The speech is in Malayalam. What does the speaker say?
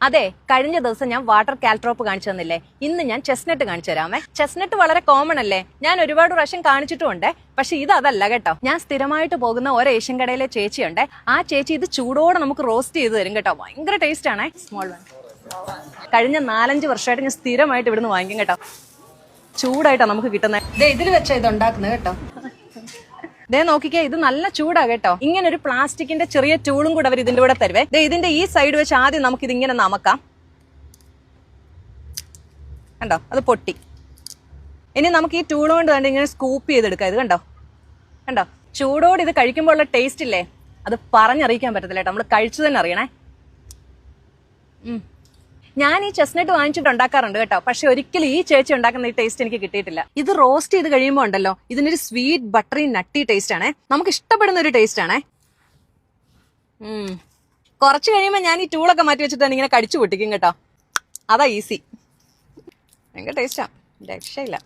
അതെ, കഴിഞ്ഞ ദിവസം ഞാൻ വാട്ടർ കാൽട്രോപ്പ് കാണിച്ചു തന്നില്ലേ, ഇന്ന് ഞാൻ ചെസ്നട്ട് കാണിച്ചു തരാമേ. ചെസ്നട്ട് വളരെ കോമൺ അല്ലേ, ഞാൻ ഒരുപാട് പ്രാവശ്യം കാണിച്ചിട്ടുമുണ്ട്. പക്ഷെ ഇത് അതല്ല കേട്ടോ. ഞാൻ സ്ഥിരമായിട്ട് പോകുന്ന ഒരു ഏഷ്യൻ കടയിലെ ചേച്ചിയുണ്ട്. ആ ചേച്ചി ഇത് ചൂടോടെ നമുക്ക് റോസ്റ്റ് ചെയ്ത് തരും കേട്ടോ. ഭയങ്കര ടേസ്റ്റ് ആണേ. Small one. കഴിഞ്ഞ 4-5 വർഷമായിട്ട് ഞാൻ സ്ഥിരമായിട്ട് ഇവിടുന്ന് വാങ്ങിക്കും കേട്ടോ. ചൂടായിട്ടാണ് നമുക്ക് കിട്ടുന്നത്. ഇതിൽ വെച്ചാ ഇത് ഉണ്ടാക്കുന്നത് കേട്ടോ. ദേ നോക്കിക്കേ, ഇത് നല്ല ചൂടാ കേട്ടോ. ഇങ്ങനെ ഒരു പ്ലാസ്റ്റിക്കിന്റെ ചെറിയ ടൂളും കൂടെ അവർ ഇതിന്റെ കൂടെ തരുവേ. ദേ ഇതിന്റെ ഈ സൈഡ് വെച്ച് ആദ്യം നമുക്ക് ഇതിങ്ങനെ നമക്കാം. കണ്ടോ, അത് പൊട്ടി. ഇനി നമുക്ക് ഈ ടൂൾ കൊണ്ട് തന്നെ ഇങ്ങനെ സ്കൂപ്പ് ചെയ്തെടുക്കാം. ഇത് കണ്ടോ, കണ്ടോ, ചൂടോട് ഇത് കഴിക്കുമ്പോൾ ഉള്ള ടേസ്റ്റ് ഇല്ലേ, അത് പറഞ്ഞറിയിക്കാൻ പറ്റത്തില്ല കേട്ടോ. നമ്മൾ കഴിച്ചു തന്നെ അറിയണേ. ഞാൻ ഈ ചെസ്നട്ട് വാങ്ങിച്ചിട്ട് ഉണ്ടാക്കാറുണ്ട് കേട്ടോ. പക്ഷെ ഒരിക്കലും ഈ ചേച്ചി ഉണ്ടാക്കുന്ന ഈ ടേസ്റ്റ് എനിക്ക് കിട്ടിയിട്ടില്ല. ഇത് റോസ്റ്റ് ചെയ്ത് കഴിയുമ്പോൾ ഉണ്ടല്ലോ, ഇതിനൊരു സ്വീറ്റ് ബട്ടറി നട്ടി ടേസ്റ്റ് ആണേ. നമുക്ക് ഇഷ്ടപ്പെടുന്ന ഒരു ടേസ്റ്റ് ആണേ. കുറച്ച് കഴിയുമ്പോൾ ഞാൻ ഈ ടൂളൊക്കെ മാറ്റി വെച്ചിട്ടാണ് ഇങ്ങനെ കടിച്ചു പൊട്ടിക്കും കേട്ടോ. അതാ ഈസി. ഭയങ്കര ടേസ്റ്റാ, രക്ഷയില്ല.